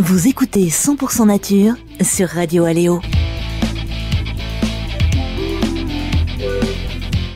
Vous écoutez 100% Nature sur Radio Aléo.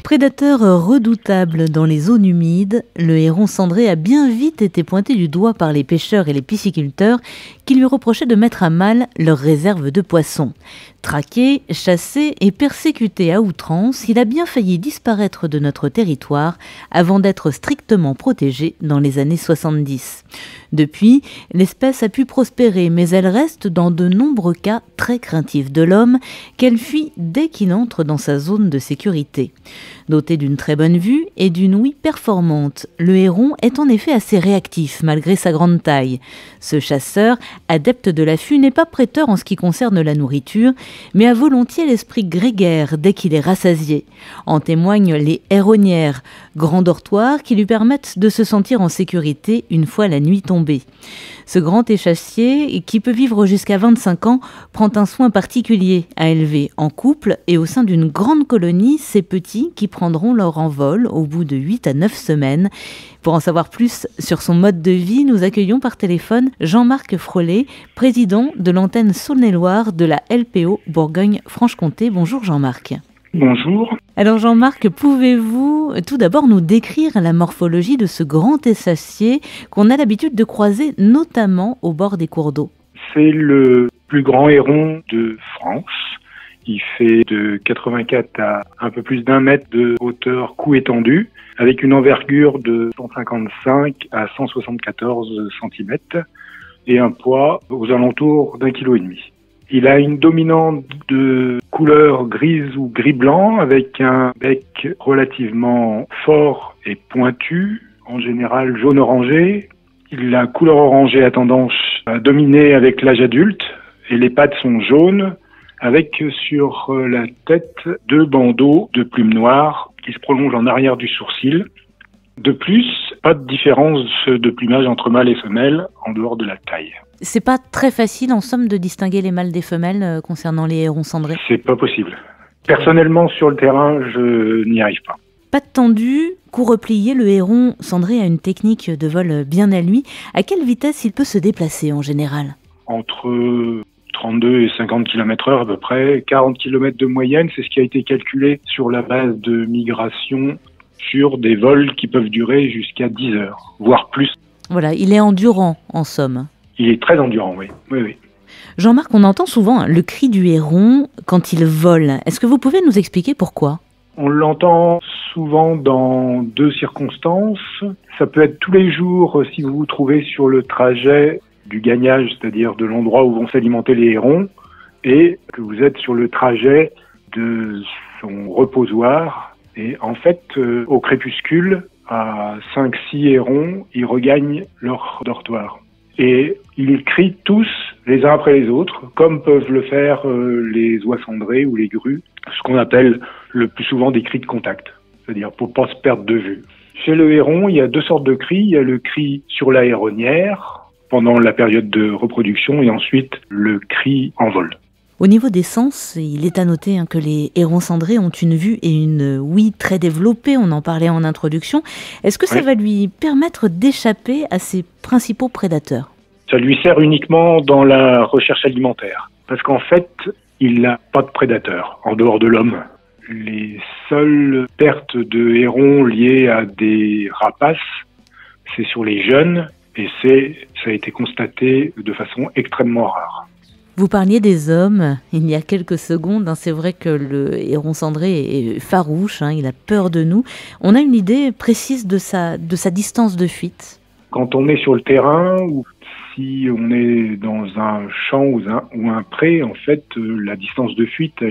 Prédateur redoutable dans les zones humides, le héron cendré a bien vite été pointé du doigt par les pêcheurs et les pisciculteurs qui lui reprochaient de mettre à mal leurs réserves de poissons. Traqué, chassé et persécuté à outrance, il a bien failli disparaître de notre territoire avant d'être strictement protégé dans les années 70. Depuis, l'espèce a pu prospérer, mais elle reste dans de nombreux cas très craintifs de l'homme, qu'elle fuit dès qu'il entre dans sa zone de sécurité. Doté d'une très bonne vue et d'une ouïe performante, le héron est en effet assez réactif malgré sa grande taille. Ce chasseur, adepte de l'affût, n'est pas prêteur en ce qui concerne la nourriture, mais a volontiers l'esprit grégaire dès qu'il est rassasié. En témoignent les héronnières, grands dortoirs qui lui permettent de se sentir en sécurité une fois la nuit tombée. Ce grand échassier, qui peut vivre jusqu'à 25 ans, prend un soin particulier à élever en couple et au sein d'une grande colonie ces petits qui prendront leur envol au bout de 8 à 9 semaines. Pour en savoir plus sur son mode de vie, nous accueillons par téléphone Jean-Marc Frolet, président de l'antenne Saône-et-Loire de la LPO Bourgogne-Franche-Comté. Bonjour Jean-Marc. Bonjour. Alors Jean-Marc, pouvez-vous tout d'abord nous décrire la morphologie de ce grand échassier qu'on a l'habitude de croiser notamment au bord des cours d'eau? C'est le plus grand héron de France. Il fait de 84 à un peu plus d'1 mètre de hauteur cou étendu, avec une envergure de 155 à 174 cm et un poids aux alentours d'1,5 kg. Il a une dominante de couleur grise ou gris-blanc avec un bec relativement fort et pointu, en général jaune-orangé. La couleur orangée a tendance à dominer avec l'âge adulte et les pattes sont jaunes avec sur la tête 2 bandeaux de plumes noires qui se prolongent en arrière du sourcil. De plus, pas de différence de plumage entre mâles et femelles en dehors de la taille. C'est pas très facile en somme de distinguer les mâles des femelles concernant les hérons cendrés? C'est pas possible. Personnellement, sur le terrain, je n'y arrive pas. Pattes tendues, cou replié, le héron cendré a une technique de vol bien à lui. À quelle vitesse il peut se déplacer en général? Entre 32 et 50 km/h à peu près, 40 km de moyenne, c'est ce qui a été calculé sur la base de migration sur des vols qui peuvent durer jusqu'à 10 heures, voire plus. Voilà, il est endurant en somme. Il est très endurant, oui. Oui. Jean-Marc, on entend souvent le cri du héron quand il vole. Est-ce que vous pouvez nous expliquer pourquoi? On l'entend souvent dans 2 circonstances. Ça peut être tous les jours si vous vous trouvez sur le trajet du gagnage, c'est-à-dire de l'endroit où vont s'alimenter les hérons, et que vous êtes sur le trajet de son reposoir. Et en fait, au crépuscule, à 5-6 hérons, ils regagnent leur dortoir. Et ils crient tous les uns après les autres, comme peuvent le faire les oies cendrées ou les grues, ce qu'on appelle le plus souvent des cris de contact, c'est-à-dire pour pas se perdre de vue. Chez le héron, il y a 2 sortes de cris. Il y a le cri sur la héronnière, pendant la période de reproduction, et ensuite le cri en vol. Au niveau des sens, il est à noter que les hérons cendrés ont une vue et une ouïe très développées, on en parlait en introduction. Est-ce que ça va lui permettre d'échapper à ses principaux prédateurs? Ça lui sert uniquement dans la recherche alimentaire, parce qu'en fait, il n'a pas de prédateurs en dehors de l'homme. Les seules pertes de hérons liées à des rapaces, c'est sur les jeunes, et ça a été constaté de façon extrêmement rare. Vous parliez des hommes il y a quelques secondes. C'est vrai que le héron cendré est farouche, il a peur de nous. On a une idée précise de sa distance de fuite? Quand on est sur le terrain, ou si on est dans un champ ou un pré, en fait, la distance de fuite,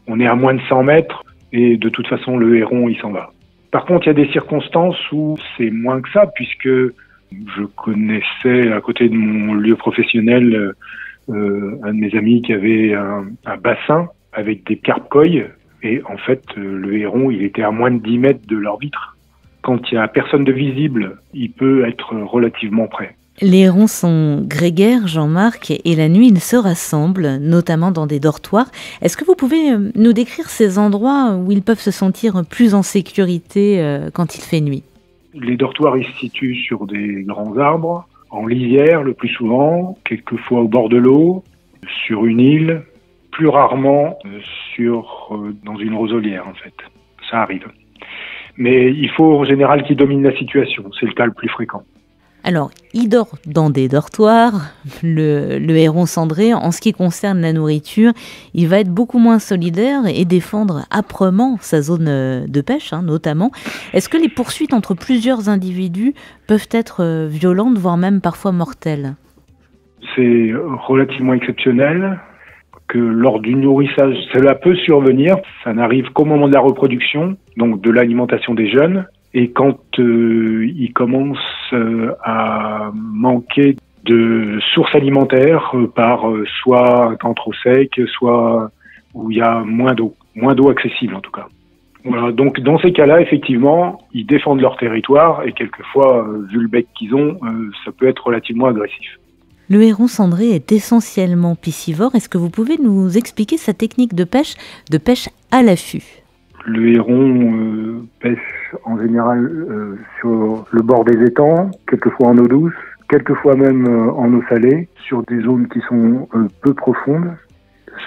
on est à moins de 100 mètres et de toute façon, le héron, il s'en va. Par contre, il y a des circonstances où c'est moins que ça, puisque je connaissais à côté de mon lieu professionnel un de mes amis qui avait un bassin avec des carpe-coilles, et en fait le héron il était à moins de 10 mètres de leur vitre. Quand il n'y a personne de visible, il peut être relativement près. Les hérons sont grégaires, Jean-Marc, et la nuit ils se rassemblent, notamment dans des dortoirs. Est-ce que vous pouvez nous décrire ces endroits où ils peuvent se sentir plus en sécurité quand il fait nuit? Les dortoirs ils se situent sur des grands arbres, en lisière le plus souvent, quelquefois au bord de l'eau, sur une île, plus rarement dans une roselière en fait. Ça arrive. Mais il faut en général qu'il domine la situation, c'est le cas le plus fréquent. Alors, il dort dans des dortoirs, le héron cendré. En ce qui concerne la nourriture, il va être beaucoup moins solidaire et défendre âprement sa zone de pêche, notamment. Est-ce que les poursuites entre plusieurs individus peuvent être violentes, voire même parfois mortelles? C'est relativement exceptionnel que lors du nourrissage, cela peut survenir. Ça n'arrive qu'au moment de la reproduction, donc de l'alimentation des jeunes. Et quand ils commencent à manquer de sources alimentaires par soit un temps trop sec, soit où il y a moins d'eau accessible en tout cas. Voilà, donc dans ces cas-là, effectivement, ils défendent leur territoire et quelquefois, vu le bec qu'ils ont, ça peut être relativement agressif. Le héron cendré est essentiellement piscivore. Est-ce que vous pouvez nous expliquer sa technique de pêche à l'affût? Le héron pêche en général sur le bord des étangs, quelquefois en eau douce, quelquefois même en eau salée, sur des zones qui sont peu profondes.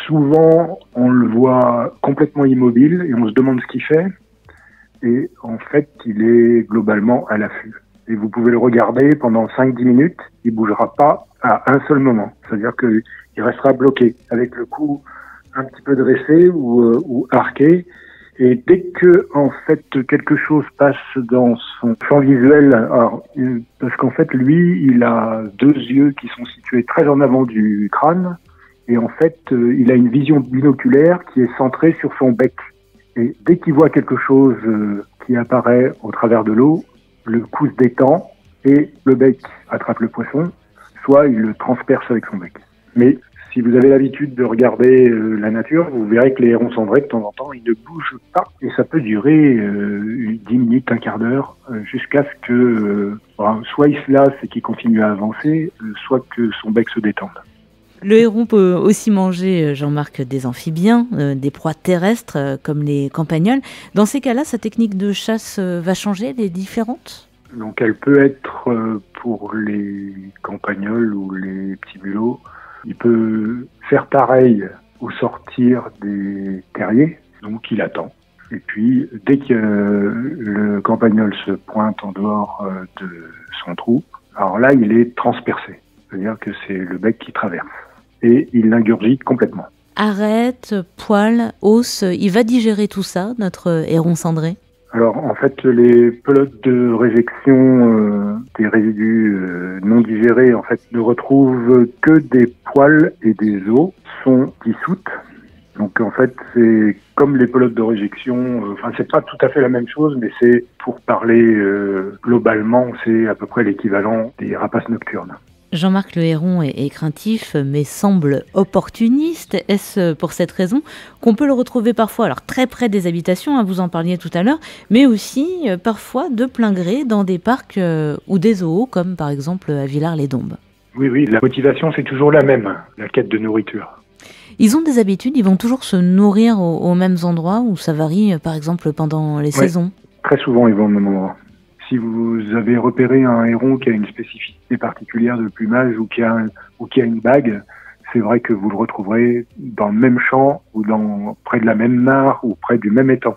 Souvent, on le voit complètement immobile et on se demande ce qu'il fait. Et en fait, il est globalement à l'affût. Et vous pouvez le regarder pendant 5-10 minutes, il ne bougera pas à un seul moment. C'est-à-dire qu'il restera bloqué, avec le cou un petit peu dressé ou arqué. Et dès que, en fait, quelque chose passe dans son champ visuel, parce qu'en fait, lui, il a 2 yeux qui sont situés très en avant du crâne, et en fait, il a une vision binoculaire qui est centrée sur son bec. Et dès qu'il voit quelque chose qui apparaît au travers de l'eau, le cou se détend et le bec attrape le poisson, soit il le transperce avec son bec. Mais si vous avez l'habitude de regarder la nature, vous verrez que les hérons cendrés, de temps en temps, ils ne bougent pas. Et ça peut durer 10 minutes, un quart d'heure, jusqu'à ce que soit il se lasse et qu'il continue à avancer, soit que son bec se détende. Le héron peut aussi manger, Jean-Marc, des amphibiens, des proies terrestres comme les campagnols. Dans ces cas-là, sa technique de chasse va changer, elle est différente? Donc elle peut être pour les campagnols ou les petits mulots. Il peut faire pareil au sortir des terriers, donc il attend. Et puis, dès que le campagnol se pointe en dehors de son trou, alors là, il est transpercé. C'est-à-dire que c'est le bec qui traverse. Et il l'ingurgite complètement. Arête, poils, os, il va digérer tout ça, notre héron cendré? Alors, en fait, les pelotes de réjection des résidus non digérés, en fait, ne retrouvent que des poils et des os, sont dissoutes. Donc, en fait, c'est comme les pelotes de réjection. C'est pas tout à fait la même chose, mais c'est, pour parler globalement, c'est à peu près l'équivalent des rapaces nocturnes. Jean-Marc, le héron est craintif, mais semble opportuniste. Est-ce pour cette raison qu'on peut le retrouver parfois, alors très près des habitations, vous en parliez tout à l'heure, mais aussi parfois de plein gré dans des parcs ou des zoos, comme par exemple à Villars-les-Dombes? Oui, la motivation c'est toujours la même, la quête de nourriture. Ils ont des habitudes, ils vont toujours se nourrir aux mêmes endroits, ou ça varie par exemple pendant les saisons? Très souvent ils vont au même endroit. Si vous avez repéré un héron qui a une spécificité particulière de plumage ou qui a une bague, c'est vrai que vous le retrouverez dans le même champ ou près de la même mare ou près du même étang.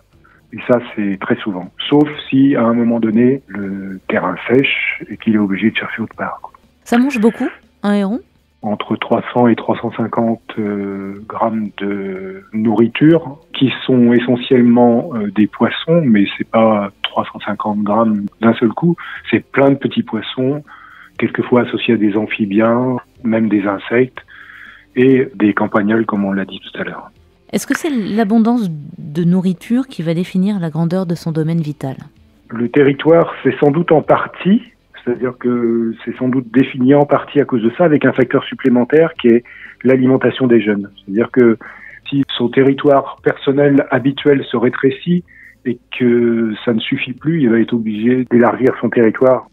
Et ça, c'est très souvent. Sauf si, à un moment donné, le terrain sèche et qu'il est obligé de chercher autre part. Ça mange beaucoup, un héron? Entre 300 et 350 grammes de nourriture, qui sont essentiellement des poissons, mais c'est pas 350 grammes d'un seul coup, c'est plein de petits poissons, quelquefois associés à des amphibiens, même des insectes, et des campagnols, comme on l'a dit tout à l'heure. Est-ce que c'est l'abondance de nourriture qui va définir la grandeur de son domaine vital? Le territoire, c'est sans doute en partie, c'est-à-dire que c'est sans doute défini en partie à cause de ça, avec un facteur supplémentaire qui est l'alimentation des jeunes. C'est-à-dire que si son territoire personnel habituel se rétrécit et que ça ne suffit plus, il va être obligé d'élargir son territoire.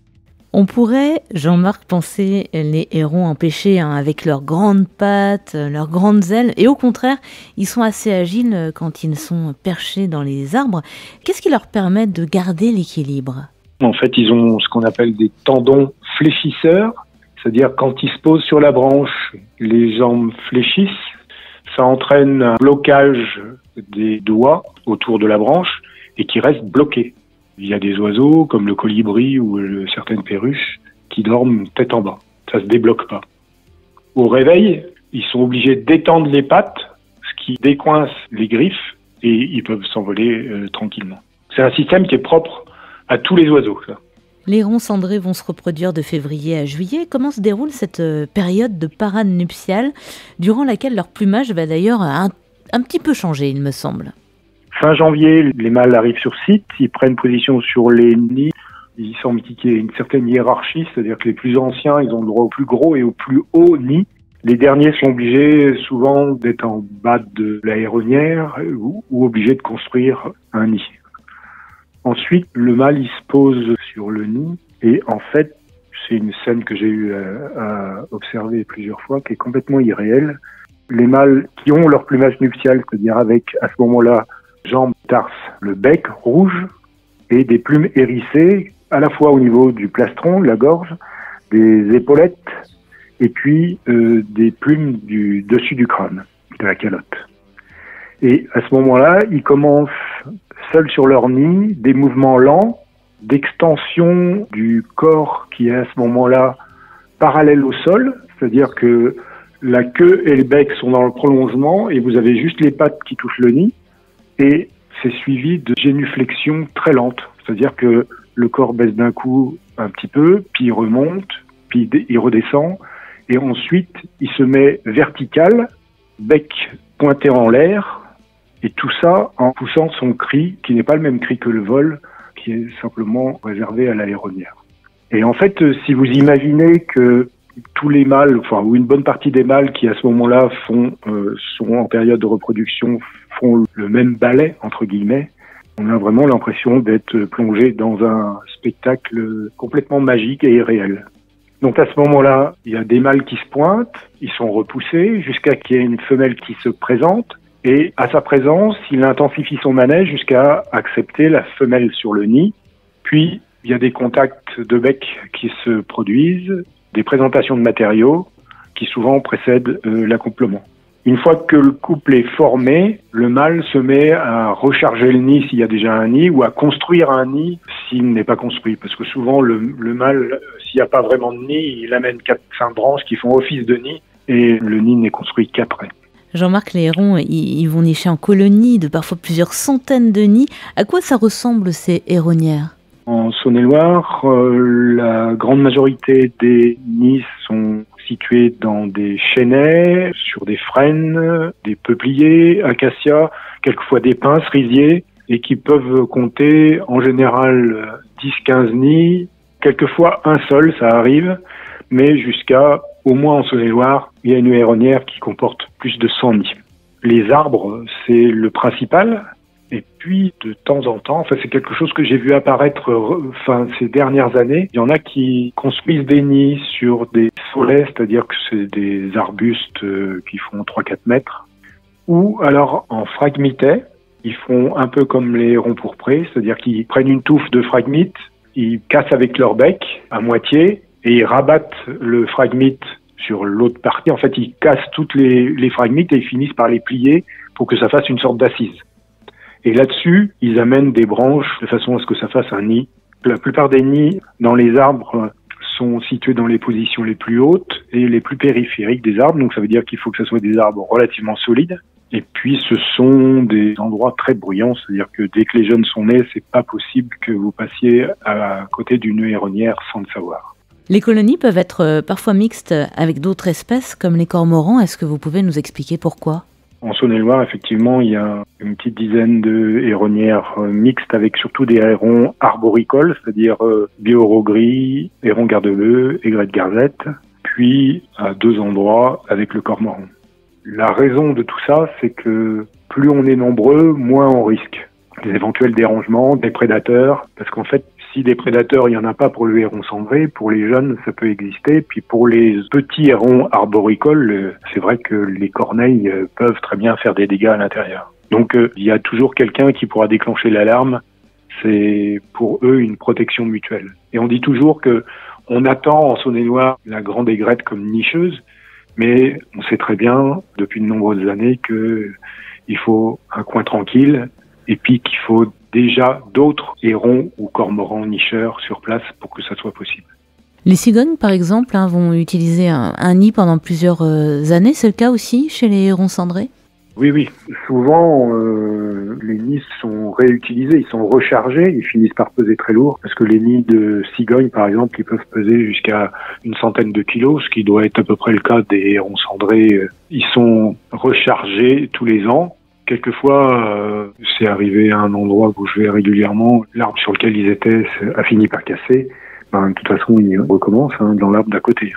On pourrait, Jean-Marc, penser les hérons empêchés avec leurs grandes pattes, leurs grandes ailes, et au contraire, ils sont assez agiles quand ils sont perchés dans les arbres. Qu'est-ce qui leur permet de garder l'équilibre? En fait, ils ont ce qu'on appelle des tendons fléchisseurs C'est-à-dire quand il se pose sur la branche, les jambes fléchissent, ça entraîne un blocage des doigts autour de la branche et qui restent bloqués. Il y a des oiseaux comme le colibri ou certaines perruches qui dorment tête en bas. Ça se débloque pas. Au réveil, ils sont obligés d'étendre les pattes, ce qui décoince les griffes et ils peuvent s'envoler tranquillement. C'est un système qui est propre à tous les oiseaux, ça. Les hérons cendrés vont se reproduire de février à juillet. Comment se déroule cette période de parade nuptiale, durant laquelle leur plumage va d'ailleurs un petit peu changer, il me semble. Fin janvier, les mâles arrivent sur site, ils prennent position sur les nids. Il semble qu'il y ait une certaine hiérarchie, c'est-à-dire que les plus anciens, ils ont le droit au plus gros et au plus haut nid. Les derniers sont obligés souvent d'être en bas de la héronière ou obligés de construire un nid. Ensuite, le mâle, il se pose sur le nid et en fait, c'est une scène que j'ai eu à observer plusieurs fois qui est complètement irréelle. Les mâles qui ont leur plumage nuptial, c'est-à-dire avec, à ce moment-là, jambes, tarses, le bec rouge et des plumes hérissées, à la fois au niveau du plastron, de la gorge, des épaulettes et puis des plumes du dessus du crâne, de la calotte. Et à ce moment-là, ils commencent seuls sur leur nid, des mouvements lents d'extension du corps qui est à ce moment-là parallèle au sol, c'est-à-dire que la queue et le bec sont dans le prolongement et vous avez juste les pattes qui touchent le nid et c'est suivi de génuflexions très lentes, c'est-à-dire que le corps baisse d'un coup un petit peu, puis il remonte, puis il redescend et ensuite il se met vertical, bec pointé en l'air. Et tout ça en poussant son cri, qui n'est pas le même cri que le vol, qui est simplement réservé à la héronière. Et en fait, si vous imaginez que tous les mâles, ou une bonne partie des mâles qui à ce moment-là sont en période de reproduction, font le même ballet, entre guillemets, on a vraiment l'impression d'être plongé dans un spectacle complètement magique et irréel. Donc à ce moment-là, il y a des mâles qui se pointent, ils sont repoussés jusqu'à qu'il y ait une femelle qui se présente. Et à sa présence, il intensifie son manège jusqu'à accepter la femelle sur le nid. Puis, il y a des contacts de bec qui se produisent, des présentations de matériaux qui souvent précèdent l'accouplement. Une fois que le couple est formé, le mâle se met à recharger le nid s'il y a déjà un nid ou à construire un nid s'il n'est pas construit. Parce que souvent, le mâle, s'il n'y a pas vraiment de nid, il amène 4-5 branches qui font office de nid et le nid n'est construit qu'après. Jean-Marc, les hérons, ils vont nicher en colonies de parfois plusieurs centaines de nids. À quoi ça ressemble ces héronières ? En Saône-et-Loire, la grande majorité des nids sont situés dans des chênaies, sur des frênes, des peupliers, acacias, quelquefois des pins, cerisiers, et qui peuvent compter en général 10-15 nids, quelquefois un seul, ça arrive, mais jusqu'à, au moins en Saône-et-Loire, il y a une héronière qui comporte plus de 100 nids. Les arbres, c'est le principal. Et puis, de temps en temps, c'est quelque chose que j'ai vu apparaître ces dernières années. Il y en a qui construisent des nids sur des saulaies, c'est-à-dire que c'est des arbustes qui font 3-4 mètres. Ou alors en phragmitais, ils font un peu comme les hérons pourprés, c'est-à-dire qu'ils prennent une touffe de phragmite, ils cassent avec leur bec à moitié et ils rabattent le phragmite sur l'autre partie. En fait, ils cassent toutes les phragmites et ils finissent par les plier pour que ça fasse une sorte d'assise. Et là-dessus, ils amènent des branches de façon à ce que ça fasse un nid. La plupart des nids dans les arbres sont situés dans les positions les plus hautes et les plus périphériques des arbres. Donc ça veut dire qu'il faut que ce soit des arbres relativement solides. Et puis ce sont des endroits très bruyants, c'est-à-dire que dès que les jeunes sont nés, c'est pas possible que vous passiez à côté d'une héronière sans le savoir. Les colonies peuvent être parfois mixtes avec d'autres espèces comme les cormorans. Est-ce que vous pouvez nous expliquer pourquoi ? En Saône-et-Loire, effectivement, il y a une petite dizaine de héronières mixtes avec surtout des hérons arboricoles, c'est-à-dire biorot gris, héron garde-bleu, aigrette garzette, puis à 2 endroits avec le cormoran. La raison de tout ça, c'est que plus on est nombreux, moins on risque des éventuels dérangements, des prédateurs, parce qu'en fait, si des prédateurs, il n'y en a pas pour le héron cendré, pour les jeunes, ça peut exister. Puis pour les petits hérons arboricoles, c'est vrai que les corneilles peuvent très bien faire des dégâts à l'intérieur. Donc il y a toujours quelqu'un qui pourra déclencher l'alarme. C'est pour eux une protection mutuelle. Et on dit toujours que On attend en Saône-et-Loire la grande aigrette comme nicheuse, mais on sait très bien depuis de nombreuses années qu'il faut un coin tranquille et puis qu'il faut déjà d'autres hérons ou cormorans nicheurs sur place pour que ça soit possible. Les cigognes, par exemple, vont utiliser un nid pendant plusieurs années. C'est le cas aussi chez les hérons cendrés ? Oui. Souvent, les nids sont réutilisés, ils sont rechargés, ils finissent par peser très lourd, parce que les nids de cigognes, par exemple, ils peuvent peser jusqu'à une centaine de kilos, ce qui doit être à peu près le cas des hérons cendrés. Ils sont rechargés tous les ans. Quelquefois, c'est arrivé à un endroit où je vais régulièrement, l'arbre sur lequel ils étaient a fini par casser. De toute façon, ils recommencent dans l'arbre d'à côté.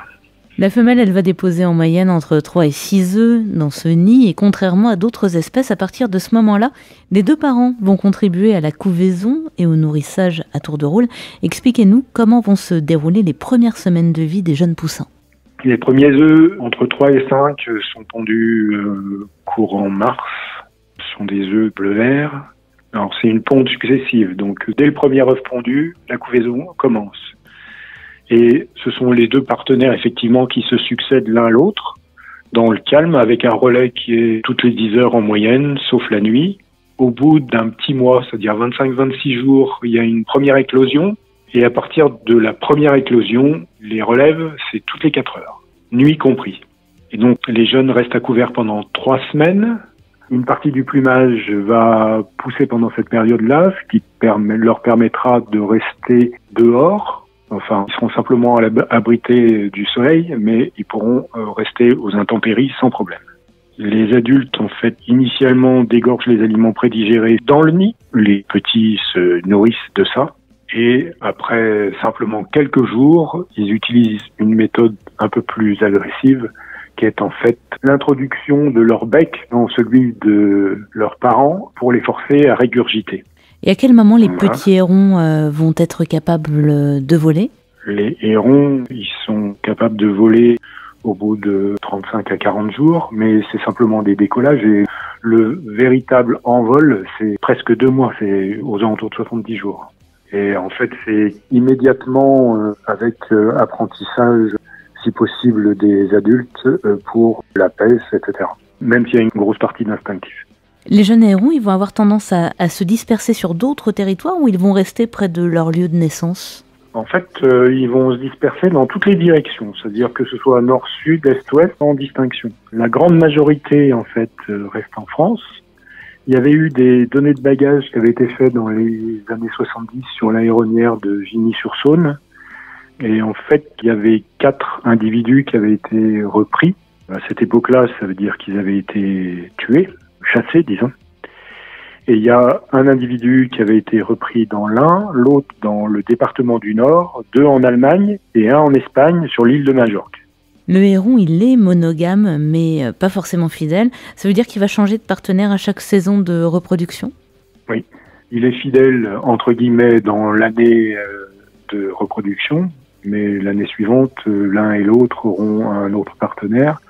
La femelle, elle va déposer en moyenne entre 3 et 6 œufs dans ce nid, et contrairement à d'autres espèces, à partir de ce moment-là, les deux parents vont contribuer à la couvaison et au nourrissage à tour de rôle. Expliquez-nous comment vont se dérouler les premières semaines de vie des jeunes poussins. Les premiers œufs, entre 3 et 5, sont pondus courant mars. Ce sont des œufs bleu-vert. Alors, c'est une ponte successive. Donc, dès le premier œuf pondu, la couvaison commence. Et ce sont les deux partenaires, effectivement, qui se succèdent l'un à l'autre, dans le calme, avec un relais qui est toutes les 10 heures en moyenne, sauf la nuit. Au bout d'un petit mois, c'est-à-dire 25-26 jours, il y a une première éclosion. Et à partir de la première éclosion, les relèves, c'est toutes les 4 heures, nuit compris. Et donc, les jeunes restent à couvert pendant 3 semaines. Une partie du plumage va pousser pendant cette période-là, ce qui leur permettra de rester dehors. Enfin, ils seront simplement abrités du soleil, mais ils pourront rester aux intempéries sans problème. Les adultes, en fait, initialement dégorgent les aliments prédigérés dans le nid. Les petits se nourrissent de ça. Et après simplement quelques jours, ils utilisent une méthode un peu plus agressive, qui est en fait l'introduction de leur bec dans celui de leurs parents pour les forcer à régurgiter. Et à quel moment les petits hérons vont être capables de voler ? Les hérons, ils sont capables de voler au bout de 35 à 40 jours, mais c'est simplement des décollages et le véritable envol, c'est presque 2 mois, c'est aux alentours de 70 jours. Et en fait, c'est immédiatement avec apprentissage, si possible, des adultes pour la pêche, etc. Même s'il y a une grosse partie d'instinctif. Les jeunes hérons, ils vont avoir tendance à se disperser sur d'autres territoires ou ils vont rester près de leur lieu de naissance ? En fait, ils vont se disperser dans toutes les directions, c'est-à-dire que ce soit nord, sud, est, ouest, en distinction. La grande majorité, en fait, reste en France. Il y avait eu des données de bagages qui avaient été faites dans les années 70 sur l'aéronnière de Vigny-sur-Saône. Et en fait, il y avait 4 individus qui avaient été repris. À cette époque-là, ça veut dire qu'ils avaient été tués, chassés, disons. Et il y a un individu qui avait été repris dans l'Ain, l'autre dans le département du Nord, 2 en Allemagne et 1 en Espagne sur l'île de Majorque. Le héron, il est monogame, mais pas forcément fidèle. Ça veut dire qu'il va changer de partenaire à chaque saison de reproduction ? Oui, il est fidèle, entre guillemets, dans l'année de reproduction, mais l'année suivante, l'un et l'autre auront un autre partenaire.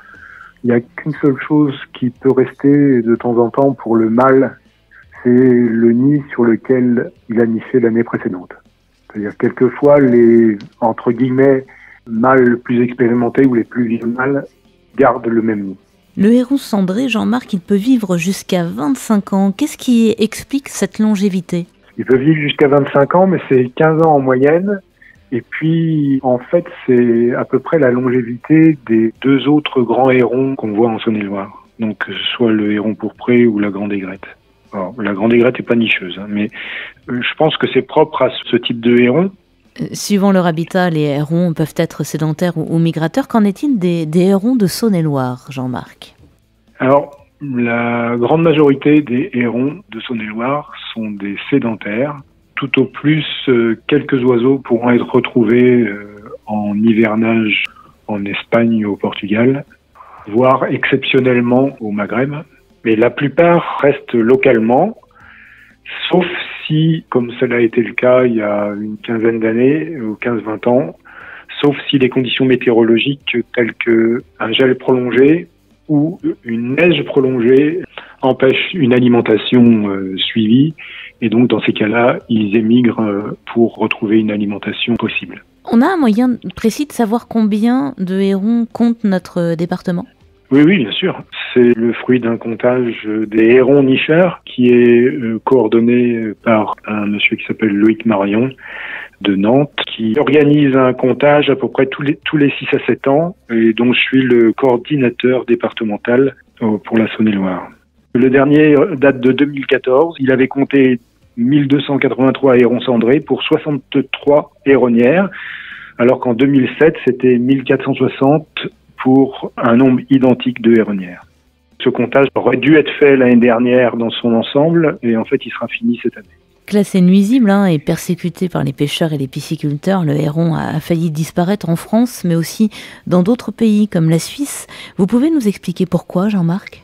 Il n'y a qu'une seule chose qui peut rester de temps en temps pour le mâle, c'est le nid sur lequel il a niché l'année précédente. C'est-à-dire quelquefois les, entre guillemets, mâles plus expérimentés ou les plus vieux mâles gardent le même nid. Le héron cendré, Jean-Marc, il peut vivre jusqu'à 25 ans. Qu'est-ce qui explique cette longévité ? Il peut vivre jusqu'à 25 ans, mais c'est 15 ans en moyenne. Et puis, en fait, c'est à peu près la longévité des 2 autres grands hérons qu'on voit en Saône-et-Loire. Donc, que ce soit le héron pourpré ou la grande aigrette. Alors, la grande aigrette n'est pas nicheuse, mais je pense que c'est propre à ce type de héron. Suivant leur habitat, les hérons peuvent être sédentaires ou migrateurs. Qu'en est-il des hérons de Saône-et-Loire, Jean-Marc ? Alors, la grande majorité des hérons de Saône-et-Loire sont des sédentaires. Tout au plus, quelques oiseaux pourront être retrouvés en hivernage en Espagne ou au Portugal, voire exceptionnellement au Maghreb. Mais la plupart restent localement, sauf si, comme cela a été le cas il y a une quinzaine d'années, ou 15-20 ans, sauf si les conditions météorologiques telles qu'un gel prolongé ou une neige prolongée empêchent une alimentation suivie. Et donc, dans ces cas-là, ils émigrent pour retrouver une alimentation possible. On a un moyen précis de savoir combien de hérons compte notre département ? Oui, bien sûr. C'est le fruit d'un comptage des hérons nicheurs qui est coordonné par un monsieur qui s'appelle Loïc Marion de Nantes, qui organise un comptage à peu près tous les 6 à 7 ans et dont je suis le coordinateur départemental pour la Saône-et-Loire. Le dernier date de 2014. Il avait compté 1283 hérons cendrés pour 63 héronnières, alors qu'en 2007, c'était 1460 pour un nombre identique de héronnières. Ce comptage aurait dû être fait l'année dernière dans son ensemble et en fait, il sera fini cette année. Classé nuisible et persécuté par les pêcheurs et les pisciculteurs, le héron a failli disparaître en France, mais aussi dans d'autres pays comme la Suisse. Vous pouvez nous expliquer pourquoi, Jean-Marc ?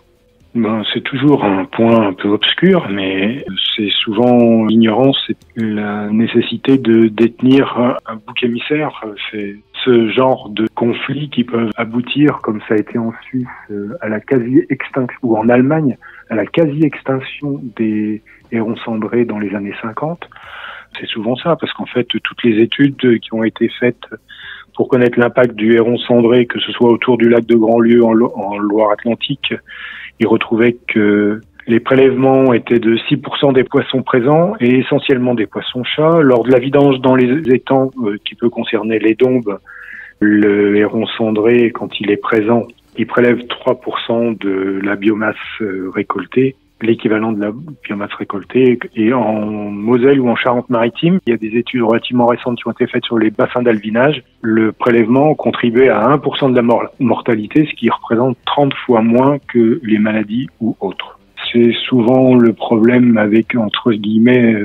C'est toujours un point un peu obscur, mais c'est souvent l'ignorance et la nécessité de détenir un bouc émissaire. C'est ce genre de conflits qui peuvent aboutir, comme ça a été en Suisse, à la quasi-extinction, ou en Allemagne, à la quasi-extinction des hérons cendrés dans les années 50. C'est souvent ça, parce qu'en fait, toutes les études qui ont été faites pour connaître l'impact du héron cendré, que ce soit autour du lac de Grandlieu en Loire-Atlantique, ils retrouvaient que les prélèvements étaient de 6% des poissons présents et essentiellement des poissons-chats. Lors de la vidange dans les étangs, qui peut concerner les dombes, le héron cendré, quand il est présent, il prélève 3% de la biomasse récoltée, l'équivalent de la biomasse récoltée. Et en Moselle ou en Charente-Maritime, il y a des études relativement récentes qui ont été faites sur les bassins d'alvinage. Le prélèvement contribuait à 1% de la mortalité, ce qui représente 30 fois moins que les maladies ou autres. C'est souvent le problème avec, entre guillemets,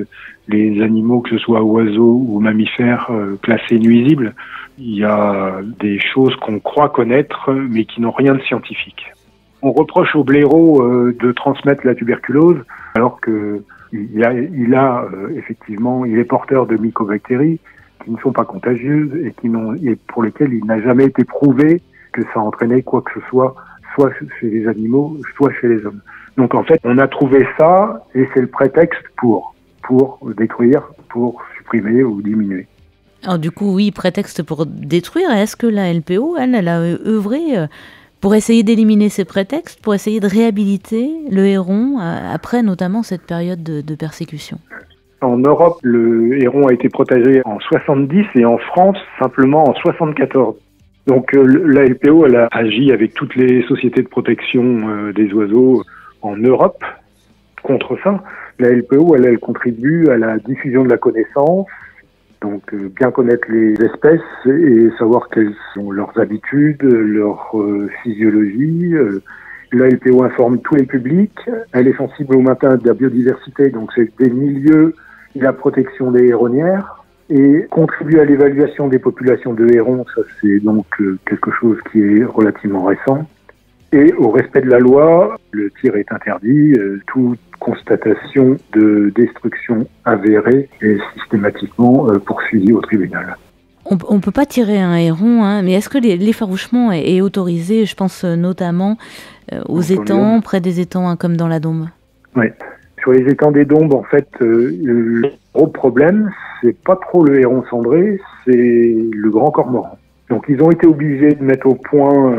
les animaux, que ce soit oiseaux ou mammifères, classés nuisibles. Il y a des choses qu'on croit connaître, mais qui n'ont rien de scientifique. On reproche au blaireau de transmettre la tuberculose, alors que il est porteur de mycobactéries qui ne sont pas contagieuses et pour lesquelles il n'a jamais été prouvé que ça entraînait quoi que ce soit chez les animaux, soit chez les hommes. Donc en fait, on a trouvé ça et c'est le prétexte pour détruire, pour supprimer ou diminuer. Alors du coup, oui, prétexte pour détruire. Est-ce que la LPO, elle a œuvré pour essayer d'éliminer ces prétextes, pour essayer de réhabiliter le héron après notamment cette période de persécution? En Europe, le héron a été protégé en 70 et en France simplement en 74. Donc la LPO, elle a agi avec toutes les sociétés de protection des oiseaux en Europe contre ça. La LPO, elle contribue à la diffusion de la connaissance, donc bien connaître les espèces et savoir quelles sont leurs habitudes, leur physiologie. La LPO informe tous les publics. Elle est sensible au maintien de la biodiversité, donc c'est des milieux et la protection des héronnières. Et contribue à l'évaluation des populations de hérons, ça c'est donc quelque chose qui est relativement récent. Et au respect de la loi, le tir est interdit, toute constatation de destruction avérée est systématiquement poursuivie au tribunal. On ne peut pas tirer un héron, mais est-ce que l'effarouchement est autorisé? Je pense notamment aux étangs, près des étangs comme dans la Dombe. Oui. Sur les étangs des Dombes, en fait, le gros problème, c'est pas trop le héron cendré, c'est le grand cormoran. Donc ils ont été obligés de mettre au point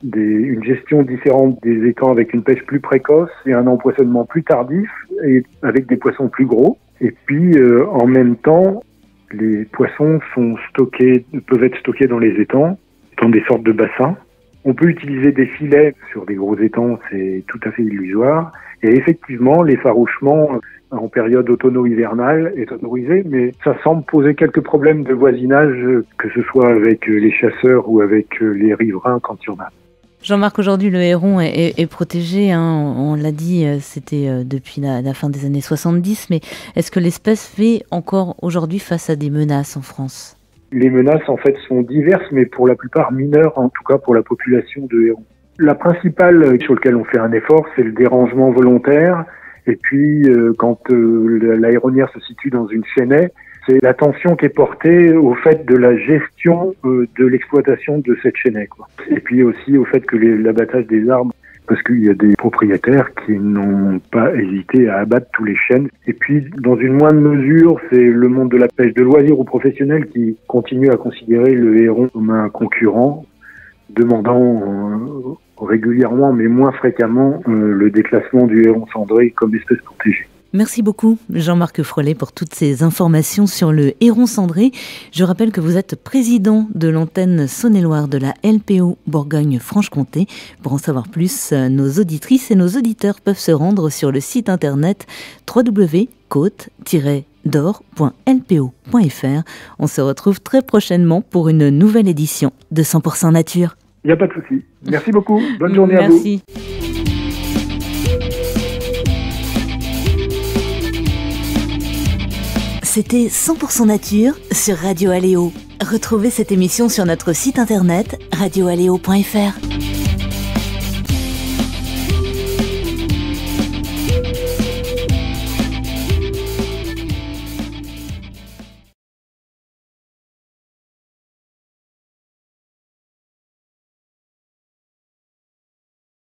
une gestion différente des étangs avec une pêche plus précoce et un empoisonnement plus tardif et avec des poissons plus gros. Et puis en même temps, les poissons peuvent être stockés dans les étangs, dans des sortes de bassins. On peut utiliser des filets sur des gros étangs, c'est tout à fait illusoire. Et effectivement, l'effarouchement en période automno-hivernale est autorisé, mais ça semble poser quelques problèmes de voisinage, que ce soit avec les chasseurs ou avec les riverains quand il y en a. Jean-Marc, aujourd'hui, le héron est protégé, on l'a dit, c'était depuis la fin des années 70, mais est-ce que l'espèce fait encore aujourd'hui face à des menaces en France? Les menaces, en fait, sont diverses, mais pour la plupart mineures, en tout cas pour la population de hérons. La principale sur laquelle on fait un effort, c'est le dérangement volontaire. Et puis, quand la héronnière se situe dans une chênaie, c'est l'attention qui est portée au fait de la gestion de l'exploitation de cette chênaie, quoi. Et puis aussi au fait que l'abattage des arbres parce qu'il y a des propriétaires qui n'ont pas hésité à abattre tous les chênes. Et puis, dans une moindre mesure, c'est le monde de la pêche de loisirs ou professionnelle qui continue à considérer le héron comme un concurrent, demandant régulièrement, mais moins fréquemment, le déclassement du héron cendré comme espèce protégée. Merci beaucoup Jean-Marc Frolet pour toutes ces informations sur le héron cendré. Je rappelle que vous êtes président de l'antenne Saône-et-Loire de la LPO Bourgogne-Franche-Comté. Pour en savoir plus, nos auditrices et nos auditeurs peuvent se rendre sur le site internet www.côte-d'or.lpo.fr. On se retrouve très prochainement pour une nouvelle édition de 100% Nature. Il n'y a pas de souci. Merci beaucoup. Bonne journée à vous. Merci. C'était 100% Nature sur Radio Aléo. Retrouvez cette émission sur notre site internet radioaléo.fr.